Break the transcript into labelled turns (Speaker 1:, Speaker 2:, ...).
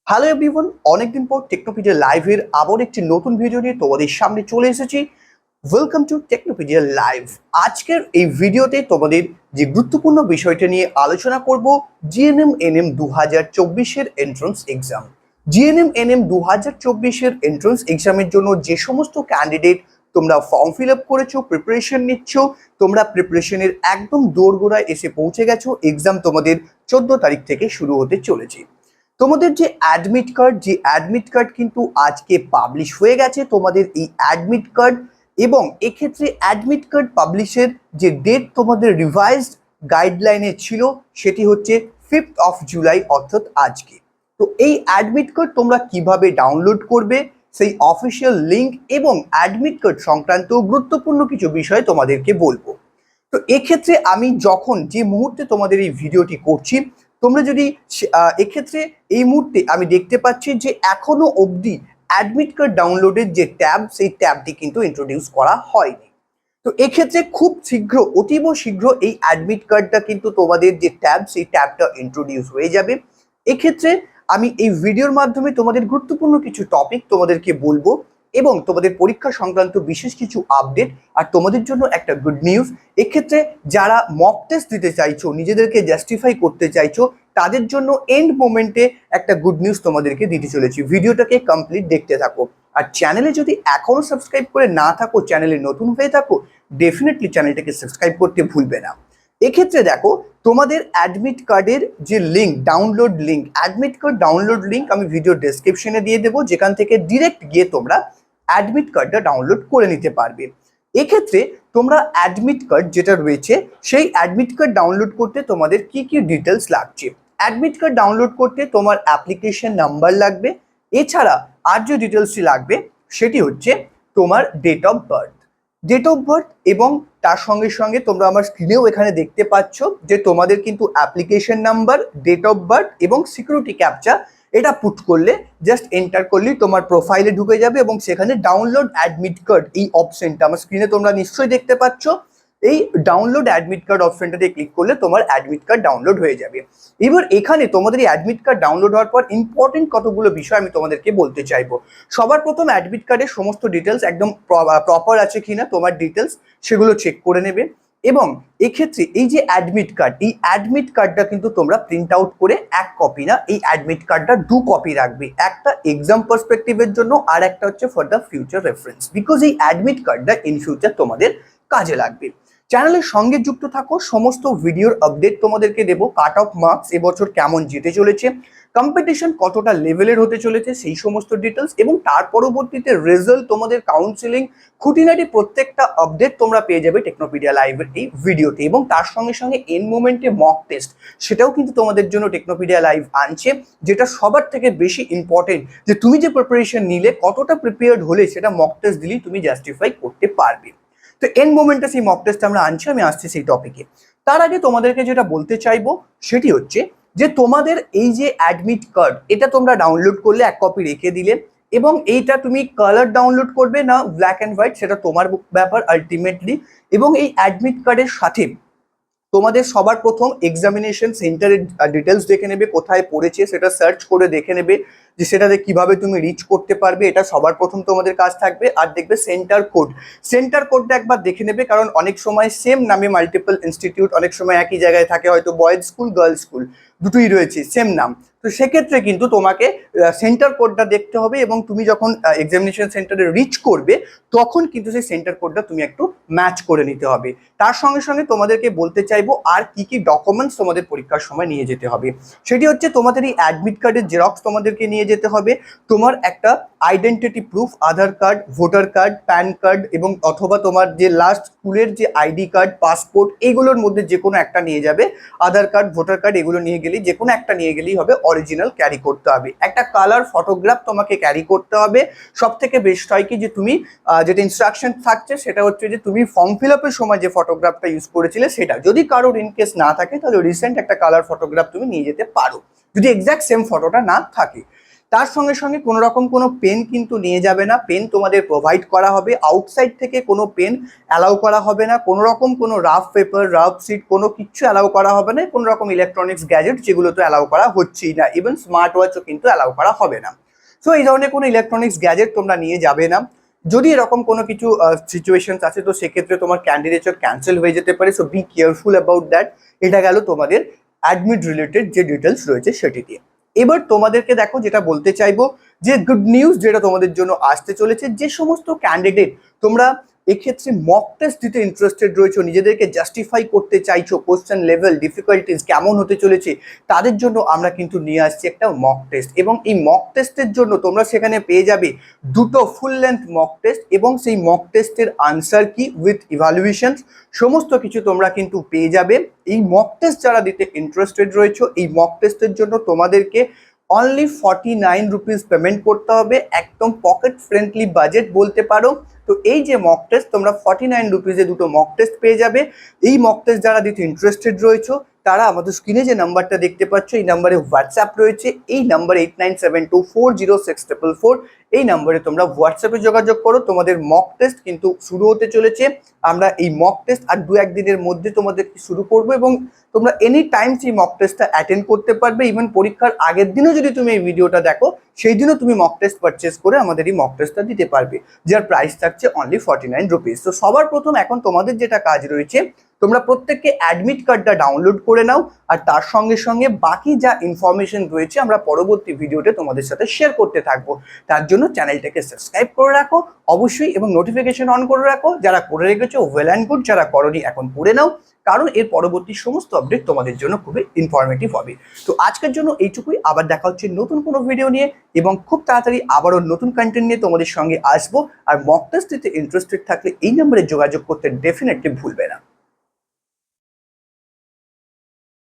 Speaker 1: Hello everyone, অনেকদিন পর Technopedia লাইভের আবার একটি নতুন ভিডিও নিয়ে তোমাদের সামনে চলে এসেছি। Welcome to Technopedia live. আজকের এই ভিডিওতে তোমাদের যে গুরুত্বপূর্ণ বিষয়টা নিয়ে আলোচনা করব, জিএনএম এনএম 2024-এর এন্ট্রান্স এক্সাম। জিএনএম এনএম 2024-এর এন্ট্রান্স এক্সামের জন্য যে সমস্ত ক্যান্ডিডেট তোমরা ফর্ম ফিল আপ করেছো, প্রিপারেশন নিচ্ছ, তোমরা প্রিপারেশনের একদম দোরগোড়ায় এসে পৌঁছে গেছো। এক্সাম তোমাদের 14 তারিখ থেকে শুরু হতে চলেছে। তোমাদের যে অ্যাডমিট কার্ড কিন্তু আজকে পাবলিশ হয়ে গেছে। তোমাদের এই অ্যাডমিট কার্ড এবং এক্ষেত্রে অ্যাডমিট কার্ড পাবলিশের যে ডেট তোমাদের রিভাইজড গাইডলাইনে ছিল সেটি হচ্ছে 5 জুলাই, অর্থাৎ আজকে। তো এই অ্যাডমিট কার্ড তোমরা কিভাবে ডাউনলোড করবে, সেই অফিসিয়াল লিঙ্ক এবং অ্যাডমিট কার্ড সংক্রান্ত গুরুত্বপূর্ণ কিছু বিষয় তোমাদেরকে বলবো। তো এক্ষেত্রে আমি যখন যে মুহূর্তে তোমাদের এই ভিডিওটি করছি, তোমরা যদি এক্ষেত্রে এই মুহূর্তে আমি দেখতে পাচ্ছি যে এখনো অবধি অ্যাডমিট কার্ড ডাউনলোডের যে ট্যাব, সেই ট্যাবটি কিন্তু ইন্ট্রোডিউস করা হয়নি। তো এক্ষেত্রে খুব শীঘ্র, অতীব শীঘ্র এই অ্যাডমিট কার্ডটা কিন্তু তোমাদের যে ট্যাব, সেই ট্যাবটা ইন্ট্রোডিউস হয়ে যাবে। এক্ষেত্রে আমি এই ভিডিওর মাধ্যমে তোমাদের গুরুত্বপূর্ণ কিছু টপিক তোমাদেরকে বলবো এবং তোমাদের পরীক্ষা সংক্রান্ত বিশেষ কিছু আপডেট। আর তোমাদের জন্য একটা গুড নিউজ, এক্ষেত্রে যারা মক টেস্ট দিতে চাইছো, নিজেদেরকে জাস্টিফাই করতে চাইছো, তাদের জন্য এন্ড মোমেন্টে একটা গুড নিউজ তোমাদেরকে দিতে চলেছি। ভিডিওটাকে কমপ্লিট দেখতে থাকো। আর চ্যানেলে যদি এখনো সাবস্ক্রাইব করে না থাকো, চ্যানেলে নতুন হয়ে থাকো, ডেফিনেটলি চ্যানেলটাকে সাবস্ক্রাইব করতে ভুলবে না। এক্ষেত্রে দেখো, তোমাদের অ্যাডমিট কার্ডের যে link, download link, admit card download link আমি ভিডিও ডেসক্রিপশনে দিয়ে দেবো, যেখান থেকে ডিরেক্ট গিয়ে তোমরা অ্যাডমিট কার্ডটা ডাউনলোড করে নিতে পারবে। এক্ষেত্রে তোমরা অ্যাডমিট কার্ড যেটা রয়েছে, সেই অ্যাডমিট কার্ড ডাউনলোড করতে তোমাদের কি কি ডিটেলস লাগছে। অ্যাডমিট কার্ড ডাউনলোড করতে তোমার অ্যাপ্লিকেশন নাম্বার লাগবে। এছাড়া আর যে ডিটেলসটি লাগবে সেটি হচ্ছে তোমার ডেট অফ বার্থ এবং তার সঙ্গে সঙ্গে তোমরা আমার স্ক্রিনেও এখানে দেখতে পাচ্ছ যে তোমাদের কিন্তু application number, date of birth এবং সিকিউরিটি ক্যাপচা, এটা পুট করলে, জাস্ট এন্টার করলেই তোমার প্রোফাইলে ঢুকে যাবে এবং সেখানে ডাউনলোড অ্যাডমিট কার্ড এই অপশনটা আমার স্ক্রিনে তোমরা নিশ্চয়ই দেখতে পাচ্ছ। এই ডাউনলোড অ্যাডমিট কার্ড অপশনটাতে ক্লিক করলে তোমার অ্যাডমিট কার্ড ডাউনলোড হয়ে যাবে। এবার এখানে তোমাদের এই অ্যাডমিট কার্ড ডাউনলোড হওয়ার পর ইম্পর্টেন্ট কতগুলো বিষয় আমি তোমাদেরকে বলতে চাইবো। সবার প্রথম, অ্যাডমিট কার্ডের সমস্ত ডিটেলস একদম প্রপার আছে কিনা তোমার ডিটেলস, সেগুলো চেক করে নেবে। এবং এক্ষেত্রে এই যে অ্যাডমিট কার্ড, এই অ্যাডমিট কার্ডটা কিন্তু তোমরা প্রিন্ট আউট করে এক কপি না, এই অ্যাডমিট কার্ডটা 2 কপি রাখবে। একটা এক্সাম পার্সপেক্টিভের জন্য, আর একটা হচ্ছে for the future reference, because এই অ্যাডমিট কার্ডটা ইন ফিউচার তোমাদের কাজে লাগবে। চ্যানেলের সঙ্গে যুক্ত থাকো, সমস্ত ভিডিওর আপডেট তোমাদেরকে দেবো। কাট অফ মার্কস এবছর কেমন যেতে চলেছে, কম্পিটিশন কতটা লেভেলের হতে চলেছে, সেই সমস্ত ডিটেলস এবং তার পরবর্তীতে রেজাল্ট, তোমাদের কাউন্সিলিং, খুঁটিনাটি প্রত্যেকটা আপডেট তোমরা পেয়ে যাবে টেকনোপিডিয়া লাইভের এই ভিডিওতে। এবং তার সঙ্গে সঙ্গে এন মোমেন্টে মক টেস্ট, সেটাও কিন্তু তোমাদের জন্য টেকনোপিডিয়া লাইভ আনছে, যেটা সবার থেকে বেশি ইম্পর্টেন্ট, যে তুমি যে প্রিপারেশন নিলে, কতটা প্রিপেয়ার্ড হলে সেটা মক টেস্ট দিলেই তুমি জাস্টিফাই করতে পারবে। তো এন মোমেন্টে সেই মক টেস্ট আমরা আনছি, আমি আসছি সেই টপিকে। তার আগে তোমাদেরকে যেটা বলতে চাইবো সেটি হচ্ছে যে তোমাদের এই যে অ্যাডমিট কার্ড, এটা তোমরা ডাউনলোড করলে এক কপি রেখে দিলে, এবং এইটা তুমি কালার ডাউনলোড করবে না ব্ল্যাক অ্যান্ড হোয়াইট, সেটা তোমার ব্যাপার আলটিমেটলি। এবং এই অ্যাডমিট কার্ডের সাথে তোমাদের সবার প্রথম এক্সামিনেশন সেন্টারের ডিটেলস দেখে নেবে, কোথায় পড়েছে সেটা সার্চ করে দেখে নেবে যে সেটাতে কিভাবে তুমি রিচ করতে পারবে, এটা সবার প্রথম তোমাদের কাজ থাকবে। আর দেখবে সেন্টার কোডটা একবার দেখে নেবে, কারণ অনেক সময় সেম নামে মাল্টিপল ইনস্টিটিউট, অনেক সময় একই জায়গায় থাকে, হয়তো বয়েজ স্কুল, গার্লস স্কুল দুটোই রয়েছে, সেম নাম। তো সেক্ষেত্রে কিন্তু তোমাকে সেন্টার কোডটা দেখতে হবে, এবং তুমি যখন এক্সামিনেশন সেন্টারে রিচ করবে তখন কিন্তু সেই সেন্টার কোডটা তুমি একটু ম্যাচ করে নিতে হবে। তার সঙ্গে সঙ্গে তোমাদেরকে বলতে চাইবো আর কি কি ডকুমেন্টস তোমাদের পরীক্ষার সময় নিয়ে যেতে হবে। সেটি হচ্ছে তোমাদের এই অ্যাডমিট কার্ডের জেরক্স তোমাদেরকে নিয়ে যেতে হবে, তোমার একটা identity proof, Aadhaar card, voter card, PAN card, এবং অথবা তোমার যে লাস্ট স্কুলের যে আইডি কার্ড, পাসপোর্ট, এইগুলোর মধ্যে যে কোনো একটা নিয়ে যাবে। আধার কার্ড, ভোটার কার্ড এগুলো নিয়ে গেলেই, যে কোনো একটা নিয়ে গেলেই হবে, অরিজিনাল ক্যারি করতে হবে। একটা কালার ফটোগ্রাফ তোমাকে ক্যারি করতে হবে। সব থেকে বেস্ট হয় কি, যে তুমি যেটা ইনস্ট্রাকশন থাকছে সেটা হচ্ছে যে তুমি ফর্ম ফিল আপের সময় যে ফটোগ্রাফটা ইউজ করেছিলে সেটা, যদি কারোর ইনকেস না থাকে তাহলে রিসেন্ট একটা কালার ফটোগ্রাফ তুমি নিয়ে যেতে পারো, যদি এক্স্যাক্ট সেম ফটোটা না থাকে। তার সঙ্গে সঙ্গে কোনো রকম কোনো পেন কিন্তু নিয়ে যাবে না, পেন তোমাদের প্রোভাইড করা হবে। আউটসাইড থেকে কোনো পেন অ্যালাউ করা হবে না, কোনো রকম কোনো রাফ পেপার, রাফ শিট কোনো কিছু অ্যালাউ করা হবে না, কোনো রকম ইলেকট্রনিক্স গ্যাজেট যেগুলো তো অ্যালাউ করা হচ্ছেই না, ইভেন স্মার্ট ওয়াচও কিন্তু অ্যালাউ করা হবে না। সো এই ধরনের কোনো ইলেকট্রনিক্স গ্যাজেট তোমরা নিয়ে যাবে না। যদি এরকম কোনো কিছু সিচুয়েশন আছে তো সেক্ষেত্রে তোমার ক্যান্ডিডেটর ক্যান্সেল হয়ে যেতে পারে, so be careful about that. এটা গেল তোমাদের অ্যাডমিট রিলেটেড যে ডিটেলস রয়েছে সেটি দিয়ে। এবার তোমাদেরকে দেখো যেটা বলতে চাইবো যে গুড নিউজ যেটা তোমাদের জন্য আসতে চলেছে, যে সমস্ত ক্যান্ডিডেট তোমরা এক্ষেত্রে মক টেস্ট দিতে ইন্টারেস্টেড রয়েছে, নিজেদেরকে জাস্টিফাই করতে চাইছো কোশ্চেন লেভেল ডিফিকাল্টিস কেমন হতে চলেছে, তাদের জন্য আমরা কিন্তু নিয়ে আসছি একটা মক টেস্ট। এবং এই মক টেস্টের জন্য তোমরা সেখানে পেয়ে যাবে দুটো ফুল লেন্থ মক টেস্ট, এবং সেই মক টেস্টের আনসার কি উইথ ইভ্যালুয়েশন সমস্ত কিছু তোমরা কিন্তু পেয়ে যাবে। এই মক টেস্ট যারা দিতে ইন্টারেস্টেড রয়েছে, এই মক টেস্টের জন্য তোমাদেরকে অনলি 49 রুপিস পেমেন্ট করতে হবে, একদম পকেট ফ্রেন্ডলি বাজেট বলতে পারো। তো এই যে মক টেস্ট তোমরা 49 রুপিসে দুটো মক টেস্ট পেয়ে যাবে। এই মক টেস্ট যারা দিতে ইন্টারেস্টেড রয়েছে তারা আমাদের স্ক্রিনে যে নাম্বারটা দেখতে পাচ্ছ এই নাম্বারে হোয়াটসঅ্যাপ রয়েছে, এই নাম্বার 8972406444, এই নাম্বারে তোমরা হোয়াটসঅ্যাপে যোগাযোগ করো। তোমাদের মক টেস্ট কিন্তু শুরু হতে চলেছে, আমরা এই মক টেস্ট আর 2-1 দিনের মধ্যে তোমাদের শুরু করবো, এবং তোমরা এনি টাইম সেই মক টেস্টটা অ্যাটেন্ড করতে পারবে। ইভেন পরীক্ষার আগের দিনও যদি তুমি এই ভিডিওটা দেখো সেই দিনও তুমি মক টেস্ট পারচেস করে আমাদের এই মক টেস্টটা দিতে পারবে, যার প্রাইস থাকছে অনলি 49 রুপিস। তো সবার প্রথম এখন তোমাদের যেটা কাজ রয়েছে, তোমরা প্রত্যেককে অ্যাডমিট কার্ডটা ডাউনলোড করে নাও, আর তার সঙ্গে সঙ্গে বাকি যা ইনফরমেশন রয়েছে আমরা পরবর্তী ভিডিওতে তোমাদের সাথে শেয়ার করতে থাকবো। তার জন্য চ্যানেলটাকে সাবস্ক্রাইব করে রাখো অবশ্যই, এবং নোটিফিকেশন অন করে রাখো। যারা করে রেখেছো ওয়েল অ্যান্ড গুড, যারা করনি এখন করে নাও, কারণ এর পরবর্তী সমস্ত আপডেট তোমাদের জন্য খুবই ইনফরমেটিভ হবে। তো আজকের জন্য এইটুকুই, আবার দেখা হচ্ছে নতুন কোনো ভিডিও নিয়ে, এবং খুব তাড়াতাড়ি আবারও নতুন কন্টেন্ট নিয়ে তোমাদের সঙ্গে আসবো। আর মক টেস্ট দিতে ইন্টারেস্টেড থাকলে এই নাম্বারে যোগাযোগ করতে ডেফিনেটলি ভুলবে না।